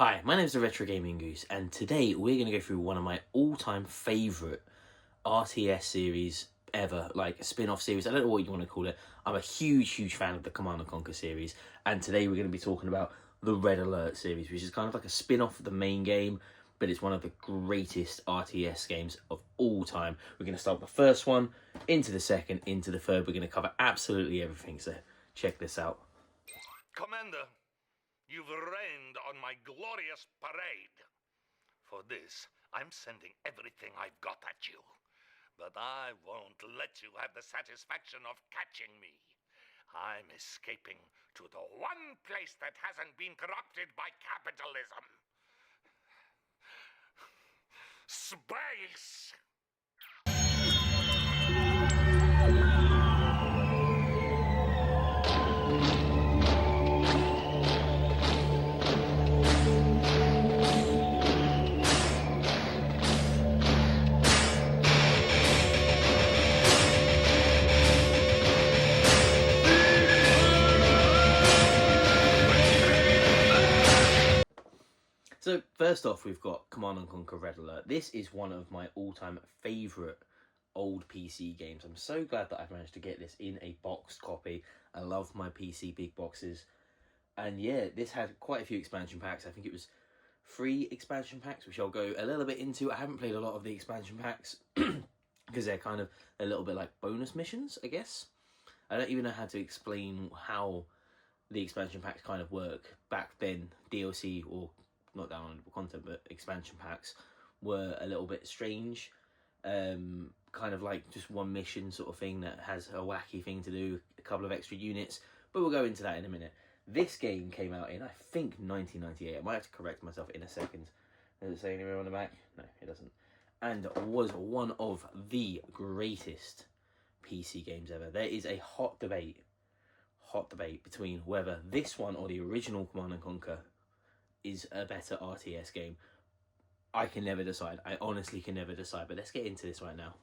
Hi, my name is the Retro Gaming Goose, and today we're going to go through one of my all-time favourite RTS series ever, like a spin-off series. I don't know what you want to call it. I'm a huge fan of the Command & Conquer series, and today we're going to be talking about the Red Alert series, which is kind of like a spin-off of the main game, but it's one of the greatest RTS games of all time. We're going to start with the first one, into the second, into the third. We're going to cover absolutely everything, so check this out. Commander, you've rained on my glorious parade. For this, I'm sending everything I've got at you. But I won't let you have the satisfaction of catching me. I'm escaping to the one place that hasn't been corrupted by capitalism. Space! So first off, we've got Command & Conquer Red Alert. This is one of my all-time favourite old PC games. I'm so glad that I've managed to get this in a boxed copy. I love my PC big boxes. And yeah, this had quite a few expansion packs. I think it was 3 expansion packs, which I'll go a little bit into. I haven't played a lot of the expansion packs because they're kind of a little bit like bonus missions, I guess. I don't even know how to explain how the expansion packs kind of work. Back then, DLC, or not downloadable content, but expansion packs were a little bit strange. Kind of like just one mission sort of thing that has a wacky thing to do, a couple of extra units, but we'll go into that in a minute. This game came out in, I think, 1998. I might have to correct myself in a second. Does it say anywhere on the back? No, it doesn't. And was one of the greatest PC games ever. There is a hot debate between whether this one or the original Command & Conquer is a better RTS game. I can never decide. I honestly can never decide. But let's get into this right now.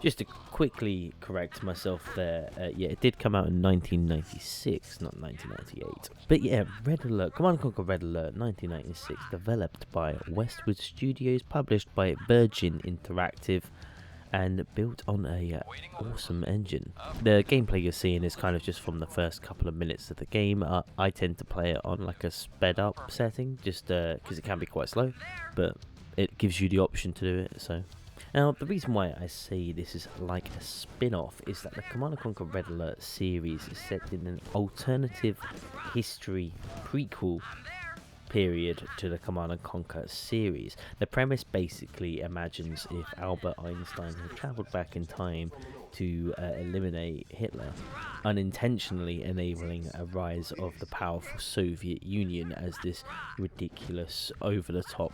Just to quickly correct myself there, yeah, it did come out in 1996, not 1998. But yeah, Red Alert, Command & Conquer Red Alert, 1996, developed by Westwood Studios, published by Virgin Interactive, and built on a awesome engine. The gameplay you're seeing is kind of just from the first couple of minutes of the game. I tend to play it on like a sped up setting, just because it can be quite slow, but it gives you the option to do it. So now the reason why I say this is like a spin-off is that the Command & Conquer Red Alert series is set in an alternative history prequel period to the Command & Conquer series. The premise basically imagines if Albert Einstein had travelled back in time to eliminate Hitler, unintentionally enabling a rise of the powerful Soviet Union as this ridiculous, over-the-top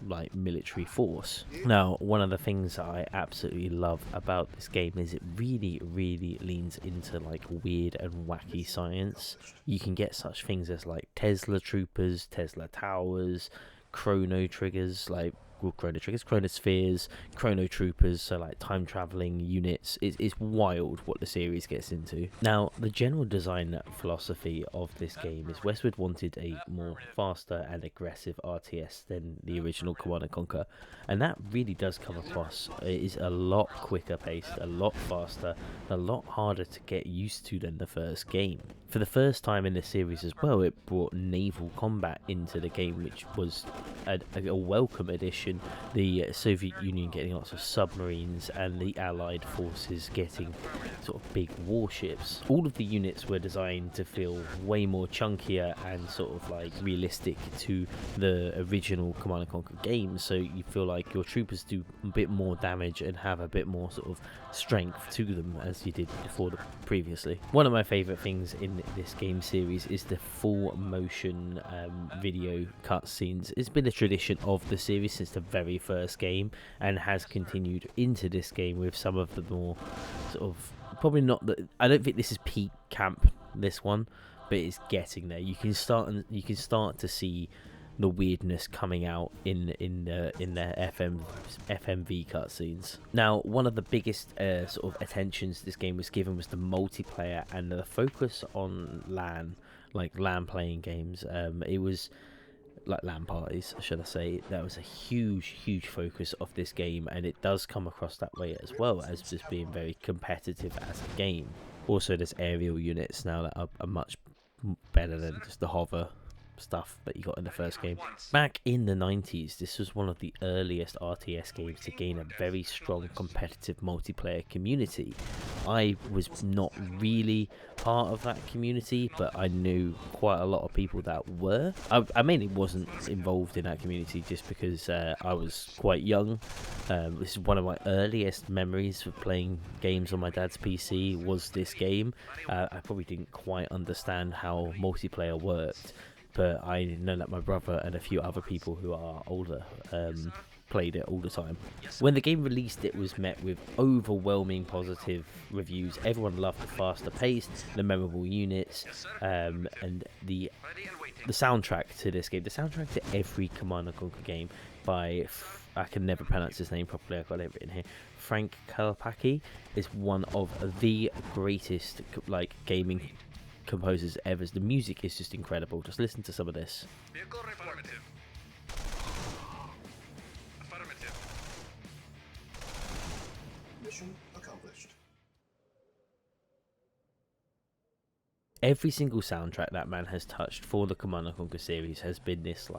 like military force. Now, one of the things that I absolutely love about this game is it really leans into like weird and wacky science. You can get such things as like Tesla troopers, Tesla towers, chrono triggers, chronospheres, chrono troopers, so like time traveling units. It's wild what the series gets into. Now, the general design philosophy of this game is Westwood wanted a more faster and aggressive RTS than the original Command & Conquer, and that really does come across. It is a lot quicker paced, a lot faster, a lot harder to get used to than the first game. For the first time in the series as well, it brought naval combat into the game, which was a welcome addition. The Soviet Union getting lots of submarines and the Allied forces getting sort of big warships. All of the units were designed to feel way more chunkier and sort of like realistic to the original Command & Conquer game, so you feel like your troopers do a bit more damage and have a bit more sort of strength to them as you did before previously. One of my favourite things in this game series is the full motion video cutscenes. It's been a tradition of the series since the very first game and has continued into this game with some of the more sort of, probably not the, I don't think this is peak camp, this one, but it's getting there. You can start to see the weirdness coming out in the FMV cutscenes. Now, one of the biggest sort of attentions this game was given was the multiplayer and the focus on LAN, like LAN playing games. It was like LAN parties, should I say. That was a huge focus of this game, and it does come across that way as well, as just being very competitive as a game. Also, there's aerial units now that are much better than just the hover stuff that you got in the first game. Back in the 90s, this was one of the earliest RTS games to gain a very strong competitive multiplayer community. I was not really part of that community, but I knew quite a lot of people that were. I mainly wasn't involved in that community just because I was quite young. This is one of my earliest memories of playing games on my dad's PC was this game. I probably didn't quite understand how multiplayer worked, but I know that my brother and a few other people who are older played it all the time. When the game released, it was met with overwhelming positive reviews. Everyone loved the faster pace, the memorable units, and the soundtrack to this game. The soundtrack to every Command & Conquer game by, I can never pronounce his name properly, I've got it written here, Frank Kalapaki, is one of the greatest gaming composers ever. The music is just incredible. Just listen to some of this. Affirmative. Affirmative. Mission accomplished. Every single soundtrack that man has touched for the Command & Conquer series has been this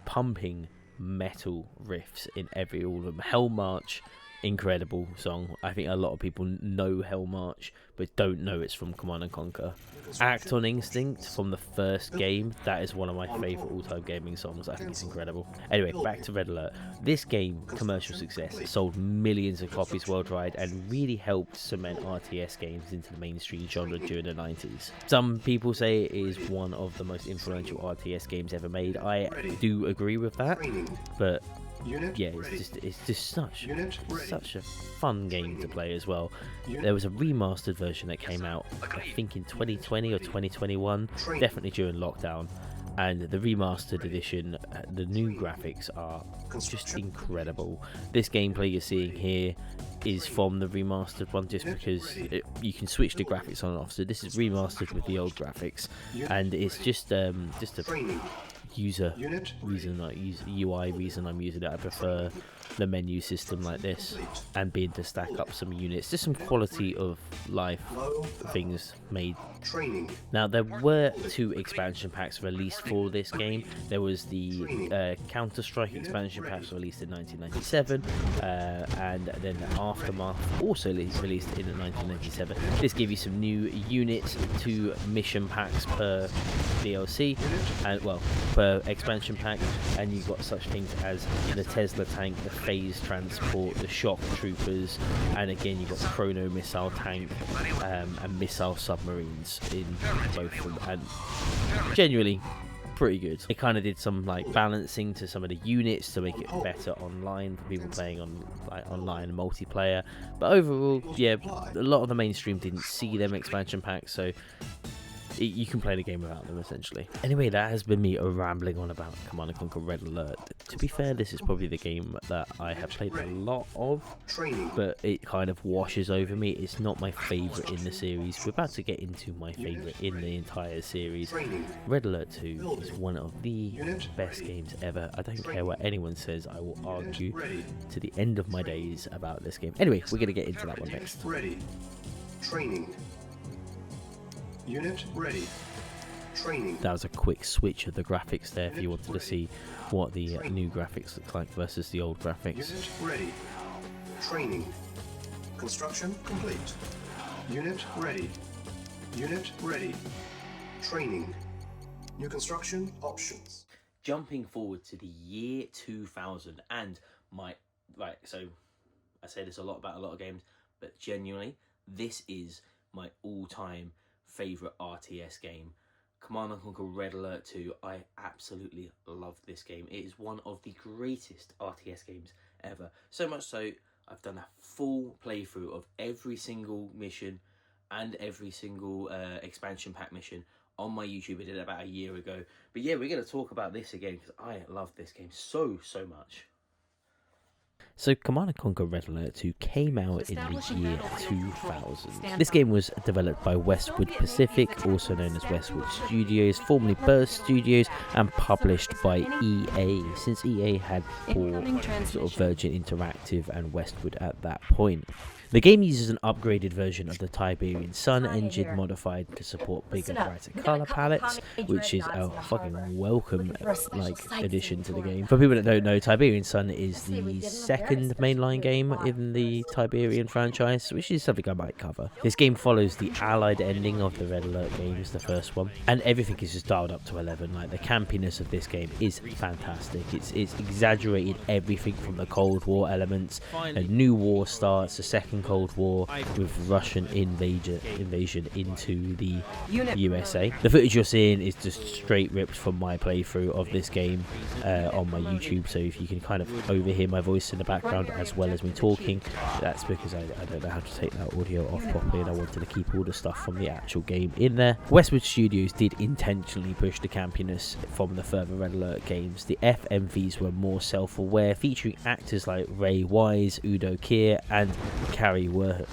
pumping metal riffs in all of them. Hell March, incredible song. I think a lot of people know Hell March but don't know it's from Command & Conquer. Act on Instinct from the first game, that is one of my favourite all-time gaming songs. I think it's incredible. Anyway, back to Red Alert. This game, commercial success, sold millions of copies worldwide and really helped cement RTS games into the mainstream genre during the 90s. Some people say it is one of the most influential RTS games ever made. I do agree with that, but yeah, it's just such a fun game to play as well. There was a remastered version that came out, I think in 2020 or 2021, definitely during lockdown, and the remastered edition, the new graphics are just incredible. This gameplay you're seeing here is from the remastered one, just because you can switch the graphics on and off. So this is remastered with the old graphics, and it's just a UI reason I'm using it. I prefer the menu system like this and being to stack up some units. Just some quality of life things made. Now, there were 2 expansion packs released for this game. There was the Counter-Strike expansion packs released in 1997, and then the Aftermath also released in 1997. This gave you some new units, 2 mission packs per DLC, and per expansion pack, and you've got such things as the Tesla tank, the Phase transport, the shock troopers, and again you've got chrono missile tank and missile submarines in both of them, and genuinely pretty good. It kind of did some balancing to some of the units to make it better online for people playing on online multiplayer, but overall, yeah, a lot of the mainstream didn't see them expansion packs, so you can play the game without them, essentially. Anyway, that has been me rambling on about Command & Conquer Red Alert. To be fair, this is probably the game that I have played a lot of, but it kind of washes over me. It's not my favourite in the series. We're about to get into my favourite in the entire series. Red Alert 2 is one of the best games ever. I don't care what anyone says, I will argue to the end of my days about this game. Anyway, we're going to get into that one next. Ready. Training. Unit ready. Training. That was a quick switch of the graphics there if you wanted to see what the new graphics look like versus the old graphics. Unit ready. Training. Construction complete. Unit ready. Unit ready. Training. New construction options. Jumping forward to the year 2000, and so I say this a lot about a lot of games, but genuinely, this is my all-time favourite RTS game. Command & Conquer Red Alert 2, I absolutely love this game. It is one of the greatest RTS games ever. So much so, I've done a full playthrough of every single mission and every single expansion pack mission on my YouTube. I did it about a year ago. But yeah, we're going to talk about this again because I love this game so much. So Command & Conquer Red Alert 2 came out in the year 2000. This game was developed by Westwood Pacific, also known as Westwood Studios, formerly Burst Studios, and published by EA, since EA had bought sort of Virgin Interactive and Westwood at that point. The game uses an upgraded version of the Tiberian Sun engine modified to support bigger, brighter colour palettes, which is a fucking welcome addition to the game. For people that don't know, Tiberian Sun is the second mainline game in the Tiberian franchise, which is something I might cover. This game follows the Allied ending of the Red Alert games, the first one, and everything is just dialed up to 11. Like, the campiness of this game is fantastic. It's exaggerated everything from the Cold War elements. A new war starts, a second Cold War with Russian invasion into the USA. The footage you're seeing is just straight ripped from my playthrough of this game on my YouTube, so if you can kind of overhear my voice in the background as well as me talking, that's because I don't know how to take that audio off properly, and I wanted to keep all the stuff from the actual game in there. Westwood Studios did intentionally push the campiness from the further Red Alert games. The FMVs were more self-aware, featuring actors like Ray Wise, Udo Kier, and Carrie Werham.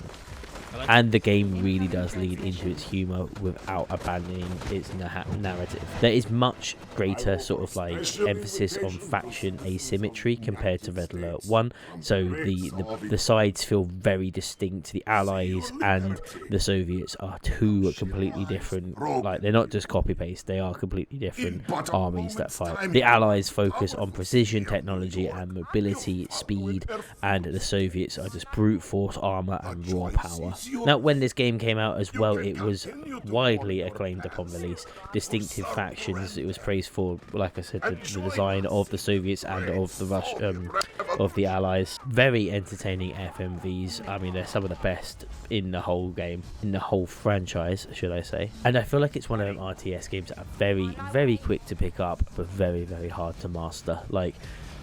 And the game really does lead into its humour without abandoning its narrative. There is much greater sort of like emphasis on faction asymmetry compared to Red Alert 1, so the sides feel very distinct. The Allies and the Soviets are two completely different, like, they're not just copy-paste, they are completely different armies that fight. The Allies focus on precision, technology and mobility, speed, and the Soviets are just brute force, armour and raw power. Now, when this game came out as well, it was widely acclaimed upon release. Distinctive factions, it was praised for, like I said, the design of the Soviets and of the of the Allies. Very entertaining FMVs. I mean, they're some of the best in the whole game, in the whole franchise, should I say. And I feel like it's one of them RTS games that are very, very quick to pick up, but very, very hard to master. Like,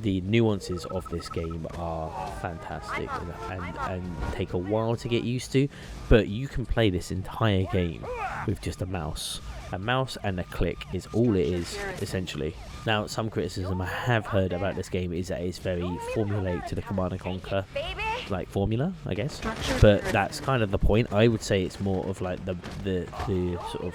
the nuances of this game are fantastic and take a while to get used to, but you can play this entire game with just a mouse. A mouse and a click is all it is, essentially. Now, some criticism I have heard about this game is that it's very formulaic to the Command & Conquer like formula, I guess, but that's kind of the point. I would say it's more of like the sort of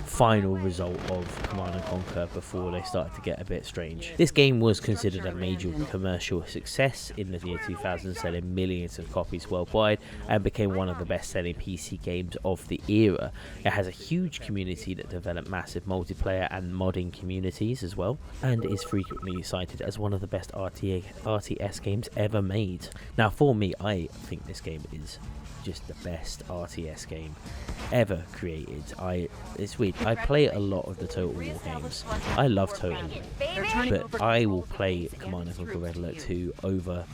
final result of Command & Conquer before they started to get a bit strange. This game was considered a major commercial success in the year 2000, selling millions of copies worldwide, and became one of the best-selling PC games of the era. It has a huge community that developed massive multiplayer and modding communities as well, and is frequently cited as one of the best RTS games ever made. Now, for me, I think this game is just the best RTS game ever created. It's weird, I play a lot of the Total War games. I love Total War, but I will play Command & Conquer Red Alert 2 over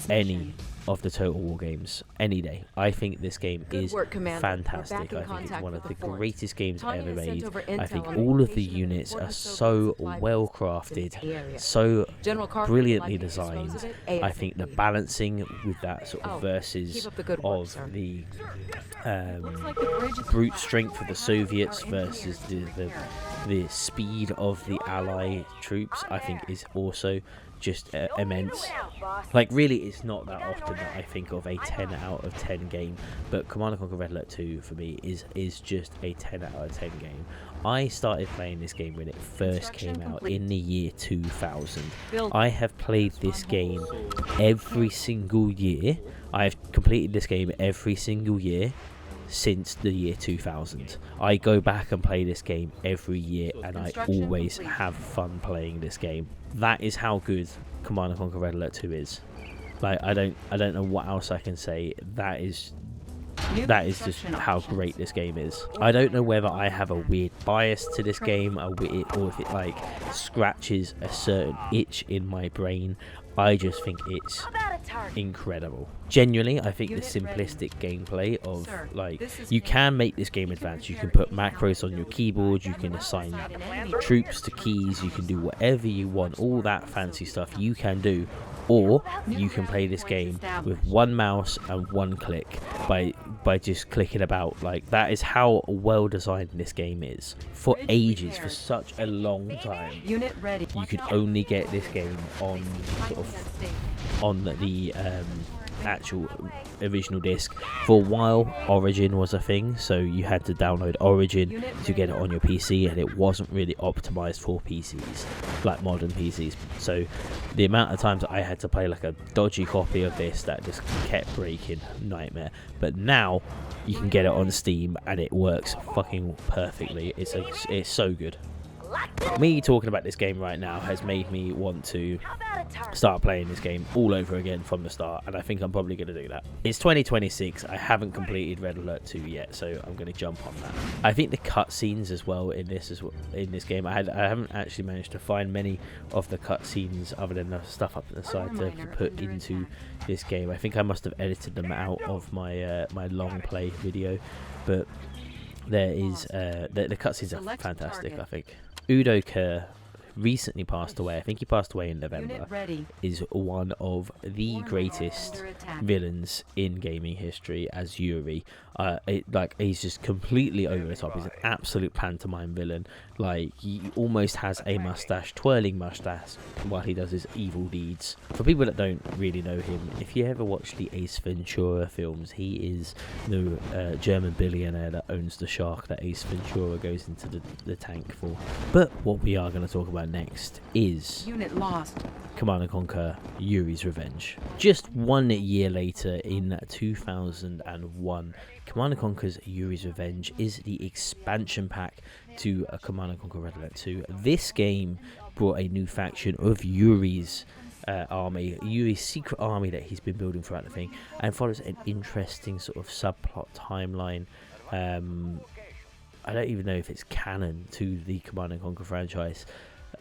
any of the Total War games any day. I think this game is fantastic. I think it's one of the greatest games ever made. I think all of the units are so well crafted, so brilliantly designed. I think the balancing with that sort of versus of the brute strength of the Soviets versus the speed of the Ally troops, I think is also just immense. Like, really, it's not that often that I think of a 10 out of 10 game, but Command & Conquer Red Alert 2 for me is just a 10 out of 10 game. I started playing this game when it first came out in the year 2000. I have played this game every single year. I have completed this game every single year since the year 2000. I go back and play this game every year, and I always have fun playing this game. That is how good Command & Conquer Red Alert 2 is. Like, I don't know what else I can say. That is just how great this game is. I don't know whether I have a weird bias to this game, or if it like scratches a certain itch in my brain. I just think it's incredible. Genuinely, I think the simplistic gameplay of, like, you can make this game advanced. You can put macros on your keyboard, you can assign troops to keys, you can do whatever you want, all that fancy stuff you can do. Or you can play this game with one mouse and one click by just clicking about. Like, that is how well designed this game is. For ages, for such a long time, you could only get this game on sort of on the actual original disc. For a while, Origin was a thing, so you had to download Origin to get it on your PC, and it wasn't really optimized for PCs, like modern PCs. So the amount of times I had to play like a dodgy copy of this that just kept breaking, nightmare. But now you can get it on Steam and it works fucking perfectly. It's so good. Me talking about this game right now has made me want to start playing this game all over again from the start, and I think I'm probably going to do that. It's 2026. I haven't completed Red Alert 2 yet, so I'm going to jump on that. I think the cutscenes as well in this game, I haven't actually managed to find many of the cutscenes other than the stuff up at the side to put into this game. I think I must have edited them out of my my long play video, but there is the cutscenes are fantastic. I think Udo Kerr recently passed away. I think he passed away in November. Is one of the greatest villains in gaming history as Yuri. He's just completely over the top. He's an absolute pantomime villain. Like, he almost has a mustache, twirling mustache, while he does his evil deeds. For people that don't really know him, if you ever watch the Ace Ventura films, he is the German billionaire that owns the shark that Ace Ventura goes into the tank for. But what we are going to talk about next is Unit lost. Command & Conquer Yuri's Revenge. Just 1 year later, in 2001, Command & Conquer's Yuri's Revenge is the expansion pack to Command & Conquer Red Alert 2. This game brought a new faction of Yuri's army, Yuri's secret army that he's been building throughout the thing, and follows an interesting sort of subplot timeline. I don't even know if it's canon to the Command & Conquer franchise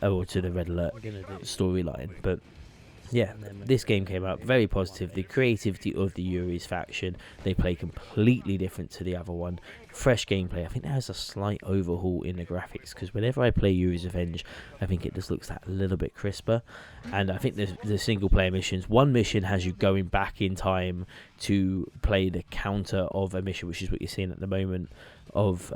or to the Red Alert storyline, but yeah, this game came out very positive. The creativity of the Yuri's faction, they play completely different to the other one. Fresh gameplay. I think there has a slight overhaul in the graphics, because whenever I play Yuri's Revenge, I think it just looks that little bit crisper. And I think the single player missions, one mission has you going back in time to play the counter of a mission, which is what you're seeing at the moment of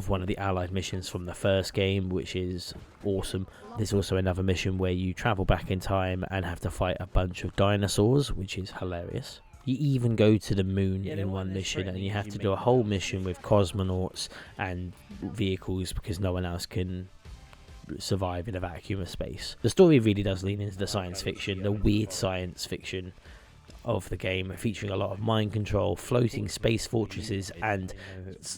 one of the allied missions from the first game, which is awesome. There's also another mission where you travel back in time and have to fight a bunch of dinosaurs, which is hilarious. You even go to the moon in one mission, and you have to do a whole mission with cosmonauts and vehicles because no one else can survive in a vacuum of space. The story really does lean into the science fiction, the weird science fiction of the game, featuring a lot of mind control, floating space fortresses, and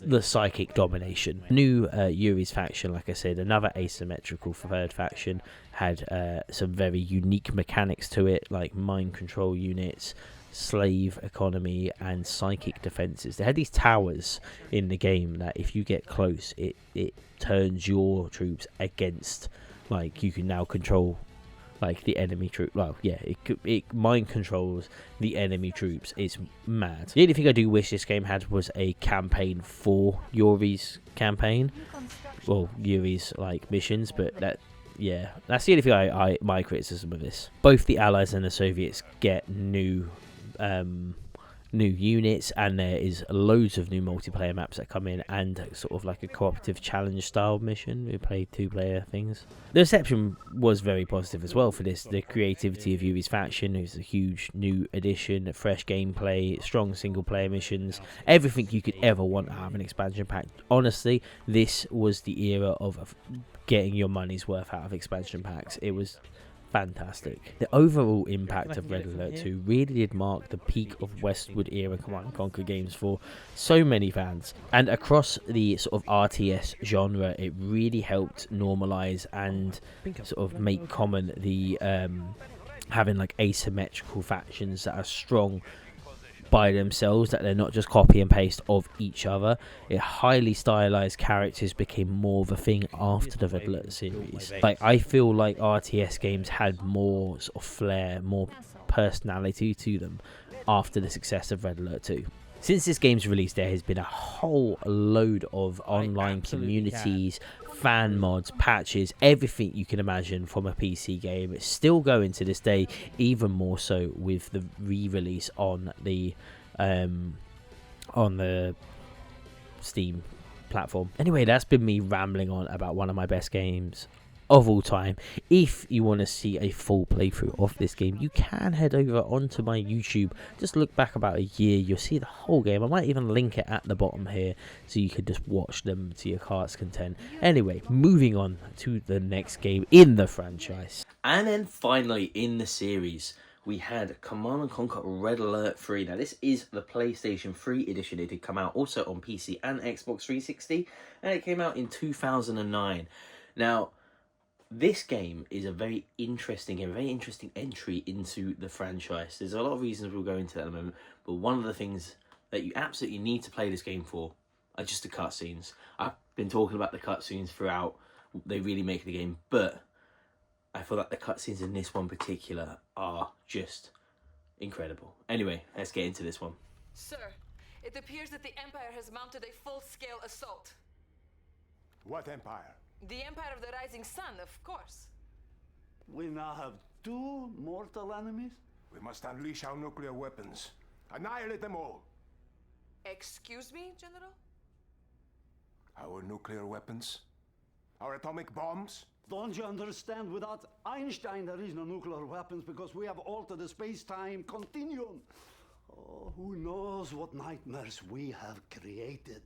the psychic domination. New Yuri's faction, like I said, another asymmetrical third faction, had some very unique mechanics to it, like mind control units, slave economy, and psychic defenses. They had these towers in the game that if you get close, it turns your troops against, like, you can now control like the enemy troop. Well, yeah, it mind controls the enemy troops. It's mad. The only thing I do wish this game had was a campaign for Yuri's campaign, well, Yuri's like missions, but that's the only thing my criticism of this. Both the Allies and the Soviets get new units, and there is loads of new multiplayer maps that come in, and sort of like a cooperative challenge style mission. We play 2-player things. The reception was very positive as well for this. The creativity of Yuri's faction is a huge new addition, fresh gameplay, strong single player missions, everything you could ever want out of an expansion pack. Honestly, this was the era of getting your money's worth out of expansion packs. It was fantastic. The overall impact of Red Alert 2 really did mark the peak of Westwood era Command & Conquer games for so many fans, and across the sort of RTS genre, it really helped normalize and sort of make common the having like asymmetrical factions that are strong by themselves, that they're not just copy and paste of each other. It highly stylized characters became more of a thing after the Red Alert series. Like, I feel like RTS games had more sort of flair, more personality to them after the success of Red Alert 2. Since this game's release, there has been a whole load of online communities, fan mods, patches, everything you can imagine from a PC game. It's still going to this day, even more so with the re-release on the Steam platform. Anyway, that's been me rambling on about one of my best games of all time. If you want to see a full playthrough of this game, you can head over onto my YouTube. Just look back about a year, you'll see the whole game. I might even link it at the bottom here so you can just watch them to your heart's content. Anyway, moving on to the next game in the franchise. And then finally in the series, we had Command & Conquer Red Alert 3. Now, this is the PlayStation 3 edition. It did come out also on PC and Xbox 360, and it came out in 2009. Now, this game is a very interesting entry into the franchise. There's a lot of reasons we'll go into that in a moment, but one of the things that you absolutely need to play this game for are just the cutscenes. I've been talking about the cutscenes throughout. They really make the game, but I feel like the cutscenes in this one particular are just incredible. Anyway, let's get into this one. Sir, it appears that the Empire has mounted a full-scale assault. What empire? The Empire of the Rising Sun, of course. We now have 2 mortal enemies? We must unleash our nuclear weapons. Annihilate them all. Excuse me, General? Our nuclear weapons? Our atomic bombs? Don't you understand? Without Einstein, there is no nuclear weapons because we have altered the space-time continuum. Oh, who knows what nightmares we have created.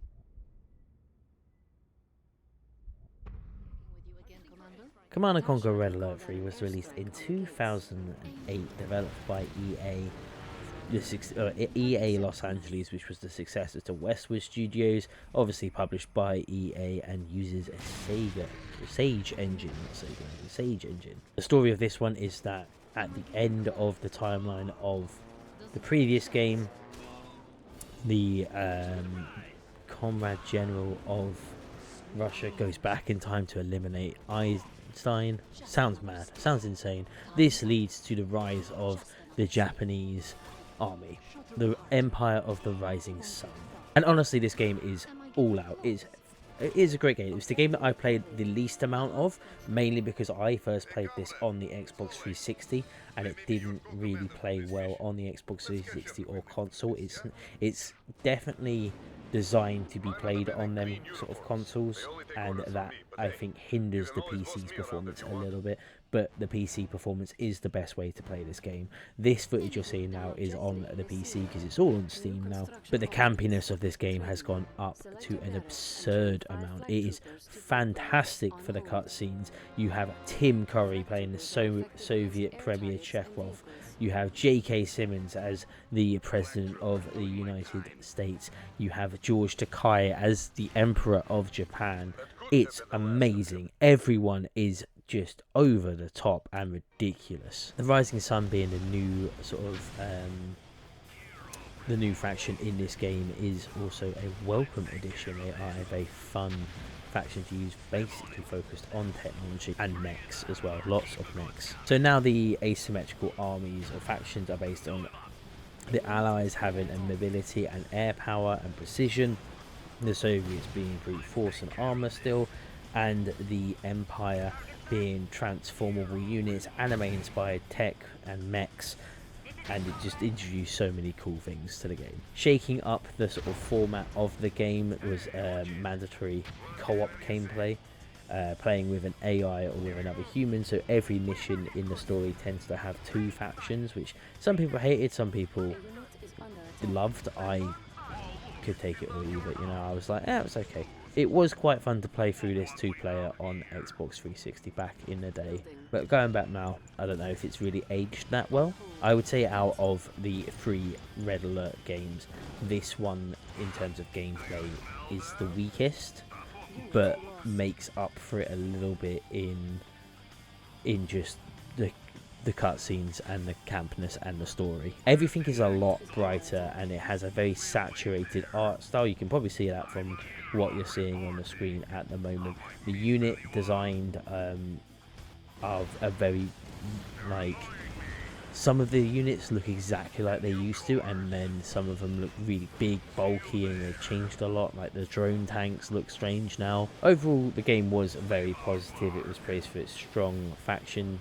Command & Conquer Red Alert 3 was released in 2008, developed by EA Los Angeles, which was the successor to Westwood Studios, obviously published by EA and uses a Sage engine. The story of this one is that at the end of the timeline of the previous game, the Comrade General of Russia goes back in time to eliminate Einstein. Sounds mad, sounds insane. This leads to the rise of the Japanese army, the Empire of the Rising Sun. And honestly, this game is all out. It is a great game. It was the game that I played the least amount of, mainly because I first played this on the Xbox 360 and it didn't really play well on the Xbox 360 or console. It's definitely designed to be played on them sort of consoles, and that I think hinders the PC's performance a little bit, but the PC performance is the best way to play this game. This footage you're seeing now is on the PC because it's all on Steam now, but the campiness of this game has gone up to an absurd amount. It is fantastic for the cutscenes. You have Tim Curry playing the Soviet Premier Chekhov. You have J.K. Simmons as the President of the United States. You have George Takei as the Emperor of Japan. It's amazing. Everyone is just over the top and ridiculous. The Rising Sun being the new sort of the new faction in this game is also a welcome addition. They are a very fun faction to use, basically focused on technology and mechs as well, lots of mechs. So now the asymmetrical armies or factions are based on the Allies having a mobility and air power and precision, the Soviets being brute force and armor still, and the Empire being transformable units, anime inspired tech and mechs, and it just introduced so many cool things to the game. Shaking up the sort of format of the game was mandatory co-op gameplay, playing with an AI or with another human, so every mission in the story tends to have 2 factions, which some people hated, some people loved. I could take it or leave it, you know. I was like, it was okay. It was quite fun to play through this 2-player on Xbox 360 back in the day. But going back now, I don't know if it's really aged that well. I would say out of the 3 Red Alert games, this one, in terms of gameplay, is the weakest, but makes up for it a little bit in just the cutscenes and the campness and the story. Everything is a lot brighter and it has a very saturated art style. You can probably see that from what you're seeing on the screen at the moment. The unit designed of a very like some of the units look exactly like they used to, and then some of them look really big, bulky, and they've changed a lot. Like the drone tanks look strange now. Overall, the game was very positive. It was praised for its strong faction,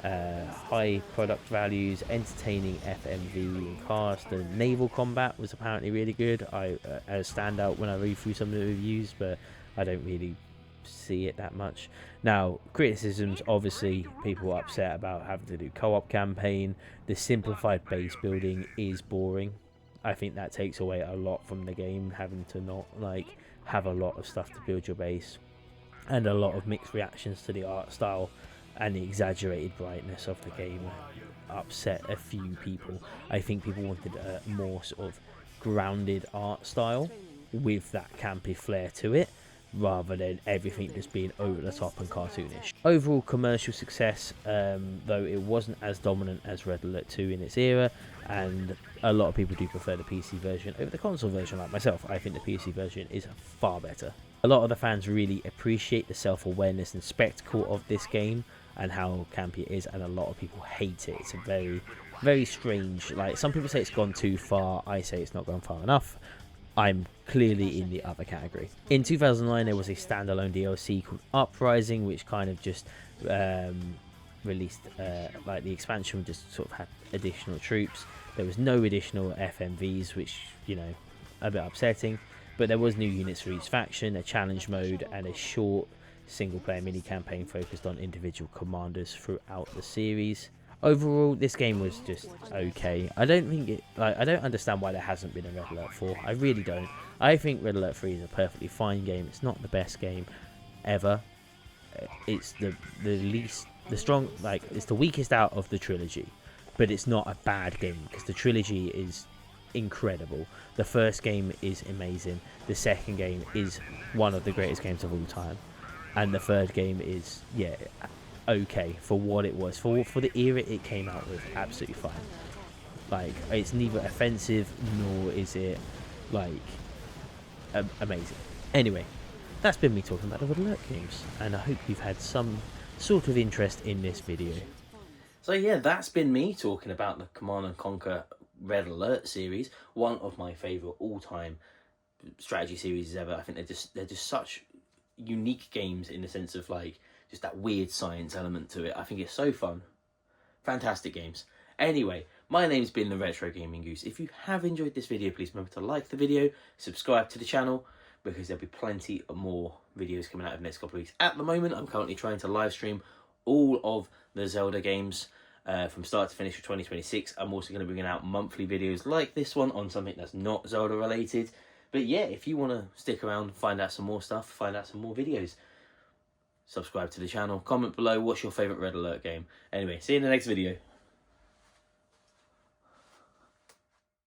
high product values, entertaining FMV and cast. The naval combat was apparently really good. I stand out when I read through some of the reviews, but I don't really see it that much. Now, criticisms, obviously people are upset about having to do co-op campaign. The simplified base building is boring. I think that takes away a lot from the game, having to not like have a lot of stuff to build your base, and a lot of mixed reactions to the art style and the exaggerated brightness of the game upset a few people. I think people wanted a more sort of grounded art style with that campy flair to it, rather than everything just being over the top and cartoonish. Overall commercial success, though it wasn't as dominant as Red Alert 2 in its era, and a lot of people do prefer the PC version over the console version. Like myself, I think the PC version is far better. A lot of the fans really appreciate the self-awareness and spectacle of this game and how campy it is, and a lot of people hate it. It's a very, very strange, like some people say it's gone too far, I say it's not gone far enough. I'm clearly in the other category. In 2009 there was a standalone DLC called Uprising, which kind of just released like the expansion just sort of had additional troops. There was no additional FMVs, which, you know, a bit upsetting, but there was new units for each faction, a challenge mode, and a short single player mini campaign focused on individual commanders throughout the series. Overall, this game was just okay. I don't think it, like, I don't understand why there hasn't been a Red Alert 4. I really don't. I think Red Alert 3 is a perfectly fine game. It's not the best game ever. It's the least, the strong, like, it's the weakest out of the trilogy, but it's not a bad game because the trilogy is incredible. The first game is amazing. The second game is one of the greatest games of all time, and the third game is, yeah, okay for what it was, for the era it came out with. Absolutely fine. Like, it's neither offensive nor is it like amazing. Anyway, that's been me talking about the Red Alert games, and I hope you've had some sort of interest in this video. So yeah, that's been me talking about the Command & Conquer Red Alert series, one of my favourite all-time strategy series ever. I think they're just such unique games in the sense of, like, just that weird science element to it. I think it's so fun. Fantastic games. Anyway, my name's been the Retro Gaming Goose. If you have enjoyed this video, please remember to like the video, subscribe to the channel, because there'll be plenty of more videos coming out in the next couple of weeks. At the moment, I'm currently trying to live stream all of the Zelda games from start to finish for 2026. I'm also going to be bringing out monthly videos like this one on something that's not Zelda related. But yeah, if you want to stick around, find out some more stuff, find out some more videos, subscribe to the channel, comment below what's your favourite Red Alert game. Anyway, see you in the next video.